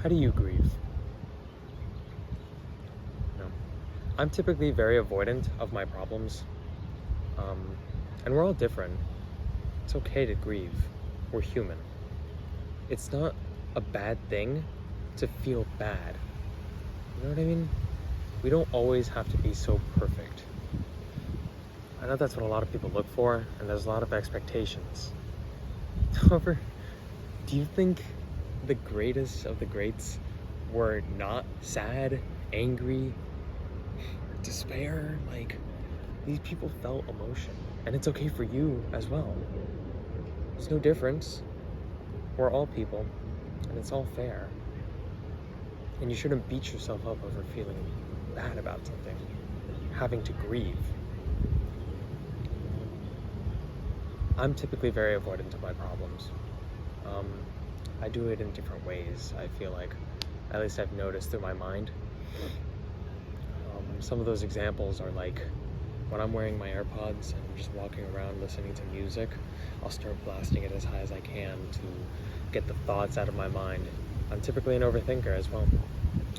How do you grieve? No. I'm typically very avoidant of my problems. And we're all different. It's okay to grieve. We're human. It's not a bad thing to feel bad. You know what I mean? We don't always have to be so perfect. I know that's what a lot of people look for, and there's a lot of expectations. However, do you think the greatest of the greats were not sad, angry, despair? Like, these people felt emotion, and it's okay for you as well. There's no difference. We're all people, and it's all fair. And you shouldn't beat yourself up over feeling bad about something, having to grieve. I'm typically very avoidant of my problems. I do it in different ways, I feel like. At least I've noticed through my mind. Some of those examples are like when I'm wearing my AirPods and I'm just walking around listening to music, I'll start blasting it as high as I can to get the thoughts out of my mind. I'm typically an overthinker as well.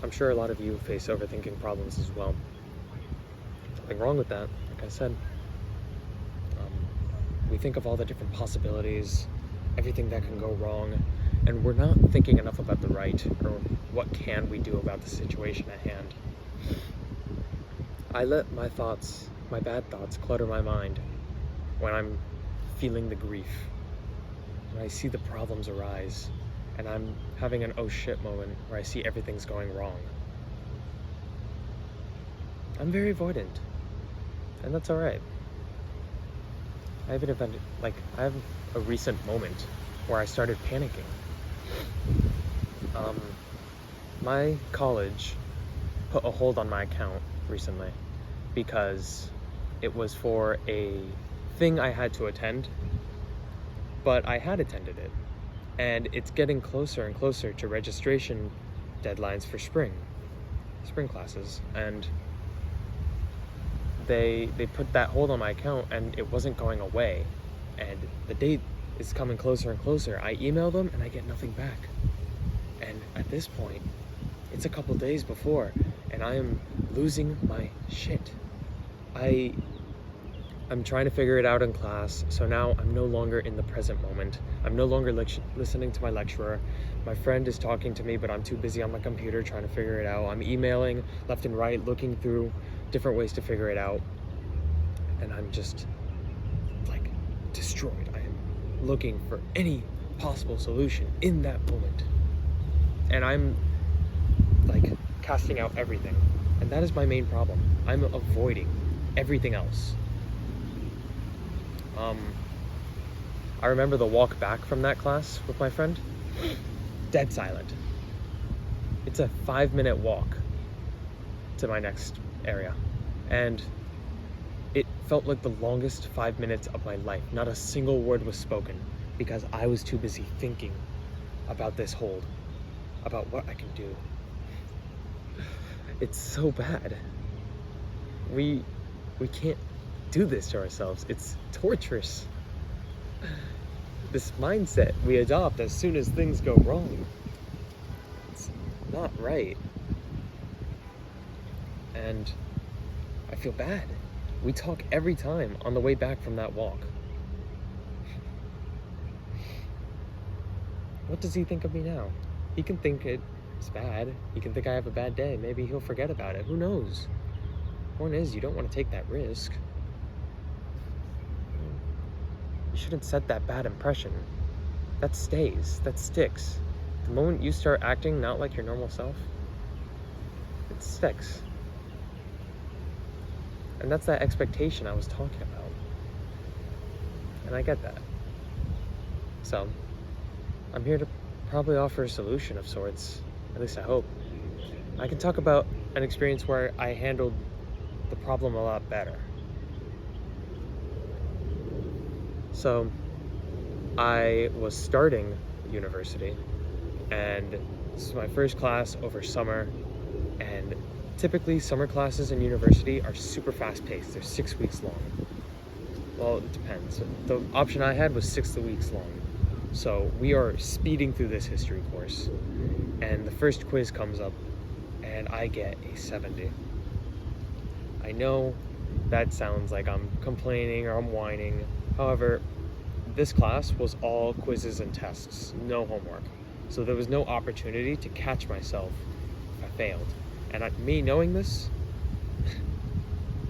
I'm sure a lot of you face overthinking problems as well. Nothing wrong with that, like I said. We think of all the different possibilities, everything that can go wrong, and we're not thinking enough about the right, or what can we do about the situation at hand. I let my thoughts, my bad thoughts, clutter my mind when I'm feeling the grief, when I see the problems arise, and I'm having an oh shit moment where I see everything's going wrong. I'm very avoidant, and that's alright. I have a recent moment where I started panicking. My college put a hold on my account recently because it was for a thing I had to attend, but I had attended it, and it's getting closer and closer to registration deadlines for spring classes, and they put that hold on my account, and it wasn't going away, and the date is coming closer and closer. I email them and I get nothing back, and at this point it's a couple days before, and I am losing my shit. I'm trying to figure it out in class, so now I'm no longer in the present moment. I'm no longer listening to my lecturer. My friend is talking to me, but I'm too busy on my computer trying to figure it out. I'm emailing left and right, looking through different ways to figure it out, and I'm just like destroyed. I am looking for any possible solution in that moment, and I'm like casting out everything, and that is my main problem. I'm avoiding everything else. I remember the walk back from that class with my friend, dead silent. It's a 5-minute walk to my next area, and it felt like the longest 5 minutes of my life. Not a single word was spoken because I was too busy thinking about this hold, about what I can do. It's so bad. We can't do this to ourselves. It's torturous. This mindset we adopt as soon as things go wrong. It's not right. And I feel bad. We talk every time on the way back from that walk. What does he think of me now? He can think it's bad. He can think I have a bad day. Maybe he'll forget about it. Who knows? Point is, you don't want to take that risk. You shouldn't set that bad impression. That stays. That sticks. The moment you start acting not like your normal self, it sticks. And that's that expectation I was talking about. And I get that. So, I'm here to probably offer a solution of sorts. At least I hope. I can talk about an experience where I handled the problem a lot better. So, I was starting university, and this is my first class over summer, and typically summer classes in university are super fast paced. They're 6 weeks long. Well, it depends. The option I had was 6 weeks long. So we are speeding through this history course, and the first quiz comes up, and I get a 70. I know that sounds like I'm complaining or I'm whining. However, this class was all quizzes and tests, no homework. So there was no opportunity to catch myself if I failed. And me knowing this,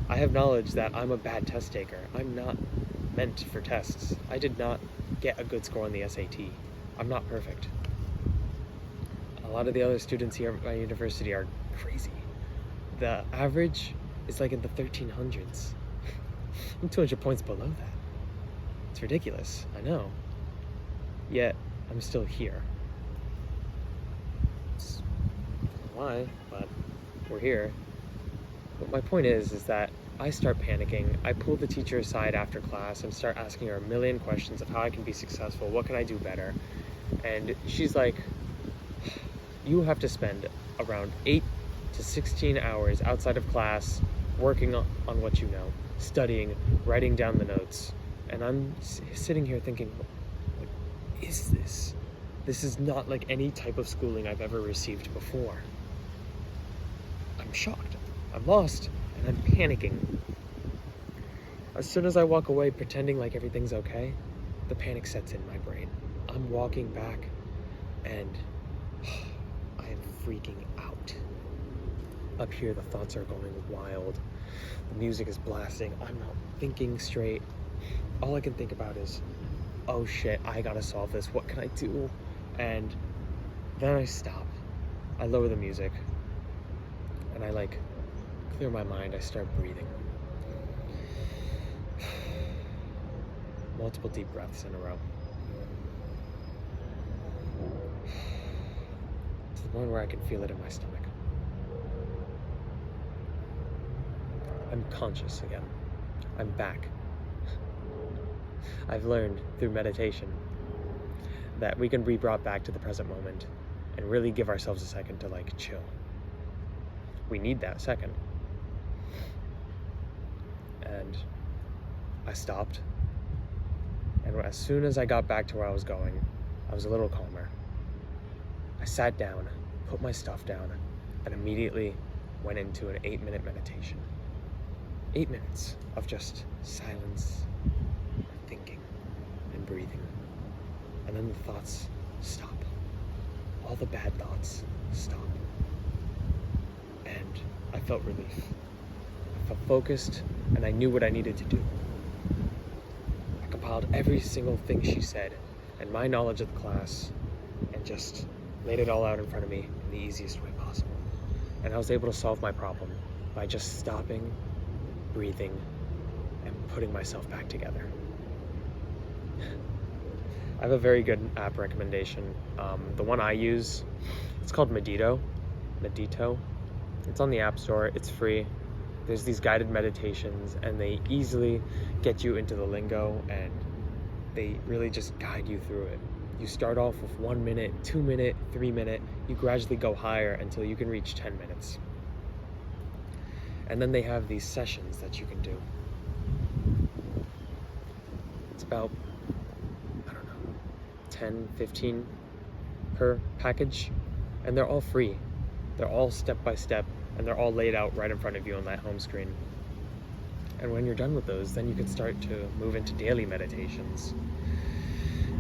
I have knowledge that I'm a bad test taker. I'm not meant for tests. I did not get a good score on the SAT. I'm not perfect. A lot of the other students here at my university are crazy. The average is like in the 1300s. I'm 200 points below that. It's ridiculous, I know. Yet, I'm still here. It's why, but we're here. But my point is that I start panicking. I pull the teacher aside after class and start asking her a million questions of how I can be successful, what can I do better? And she's like, you have to spend around 8 to 16 hours outside of class working on what you know, studying, writing down the notes. And I'm sitting here thinking, what is this? This is not like any type of schooling I've ever received before. I'm shocked, I'm lost, and I'm panicking. As soon as I walk away pretending like everything's okay, the panic sets in my brain. I'm walking back and I am freaking out. Up here, the thoughts are going wild. The music is blasting. I'm not thinking straight. All I can think about is, oh shit, I gotta solve this. What can I do? And then I stop. I lower the music. And I clear my mind. I start breathing. Multiple deep breaths in a row. To the point where I can feel it in my stomach. I'm conscious again. I'm back. I've learned through meditation that we can be brought back to the present moment and really give ourselves a second to chill. We need that second. And I stopped. And as soon as I got back to where I was going, I was a little calmer. I sat down, put my stuff down, and immediately went into an 8-minute meditation. 8 minutes of just silence, and thinking, and breathing. And then the thoughts stop. All the bad thoughts stop. And I felt relief. I felt focused, and I knew what I needed to do. I compiled every single thing she said, and my knowledge of the class, and just laid it all out in front of me in the easiest way possible. And I was able to solve my problem by just stopping, breathing, and putting myself back together. I have a very good app recommendation. The one I use, it's called Medito. It's on the App Store. It's free. There's these guided meditations, and they easily get you into the lingo, and they really just guide you through it. You start off with 1 minute, 2 minute, 3 minute. You gradually go higher until you can reach 10 minutes. And then they have these sessions that you can do. It's about, 10, 15 per package, and they're all free. They're all step by step, and they're all laid out right in front of you on that home screen. And when you're done with those, then you can start to move into daily meditations,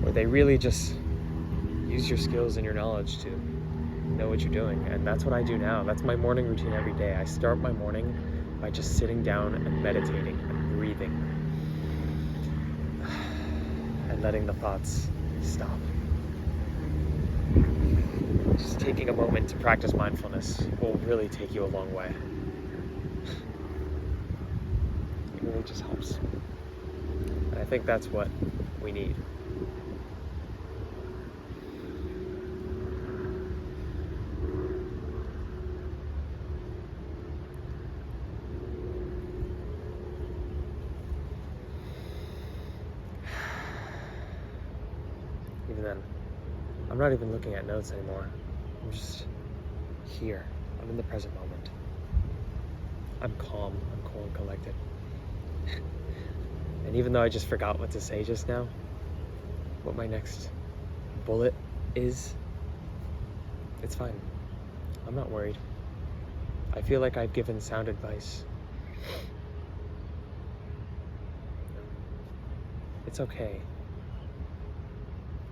where they really just use your skills and your knowledge to know what you're doing. And that's what I do now. That's my morning routine every day. I start my morning by just sitting down and meditating and breathing and letting the thoughts stop. Just taking a moment to practice mindfulness will really take you a long way. It really just helps. And I think that's what we need. Even then, I'm not even looking at notes anymore. I'm just here. I'm in the present moment. I'm calm. I'm cool and collected. And even though I just forgot what to say just now, what my next bullet is, It's fine. I'm not worried. I feel like I've given sound advice. It's okay.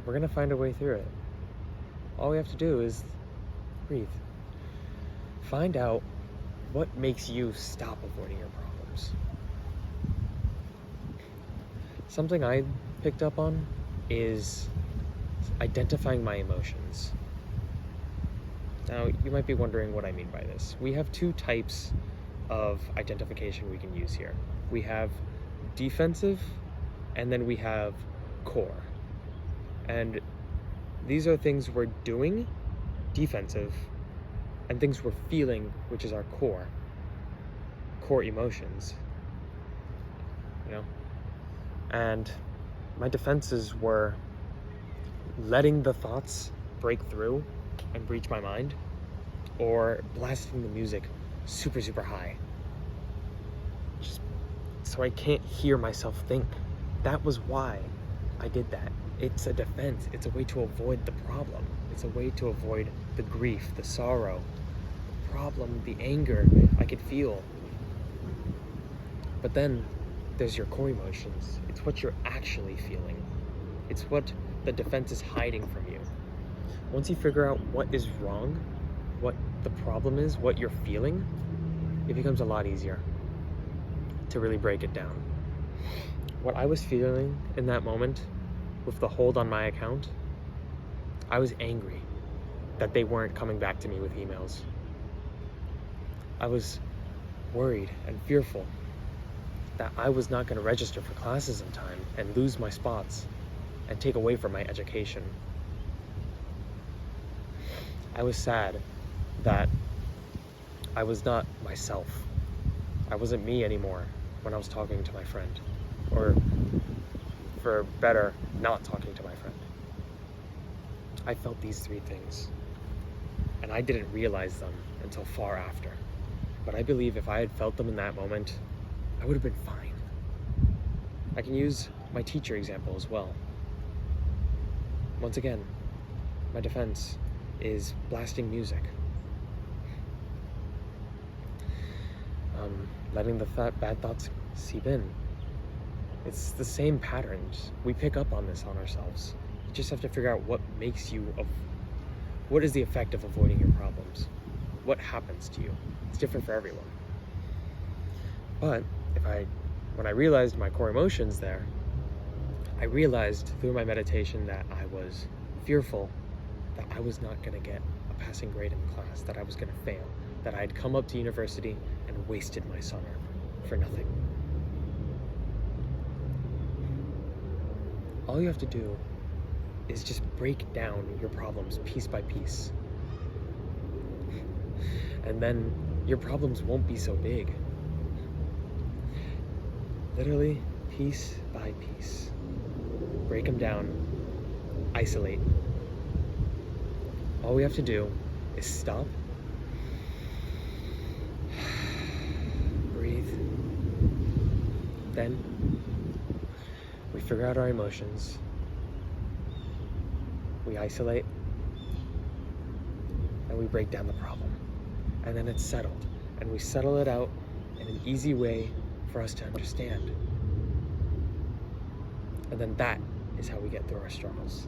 We're gonna find a way through it. All we have to do is breathe. Find out what makes you stop avoiding your problems. Something I picked up on is identifying my emotions. Now, you might be wondering what I mean by this. We have two types of identification we can use here. We have defensive, and then we have core. And these are things we're doing, defensive, and things we're feeling, which is our core emotions, you know? And my defenses were letting the thoughts break through and breach my mind, or blasting the music super, super high, just so I can't hear myself think. That was why I did that. It's a defense. It's a way to avoid the problem. It's a way to avoid the grief, the sorrow, the problem, the anger I could feel. But then there's your core emotions. It's what you're actually feeling. It's what the defense is hiding from you. Once you figure out what is wrong, what the problem is, what you're feeling, it becomes a lot easier to really break it down. What I was feeling in that moment with the hold on my account, I was angry that they weren't coming back to me with emails. I was worried and fearful that I was not going to register for classes in time and lose my spots and take away from my education. I was sad that I was not myself. I wasn't me anymore when I was talking to my friend, or for better, not talking to my friend. I felt these three things, and I didn't realize them until far after. But I believe if I had felt them in that moment, I would have been fine. I can use my teacher example as well. Once again, my defense is blasting music. Letting the bad thoughts seep in. It's the same patterns. We pick up on this on ourselves. You just have to figure out what makes you, what is the effect of avoiding your problems? What happens to you? It's different for everyone. But when I realized my core emotions there, I realized through my meditation that I was fearful that I was not going to get a passing grade in class, that I was going to fail, that I had come up to university and wasted my summer for nothing. All you have to do is just break down your problems piece by piece. And then your problems won't be so big. Literally, piece by piece. Break them down, isolate. All we have to do is stop, breathe, then we figure out our emotions, we isolate, and we break down the problem. And then it's settled, and we settle it out in an easy way for us to understand. And then that is how we get through our struggles.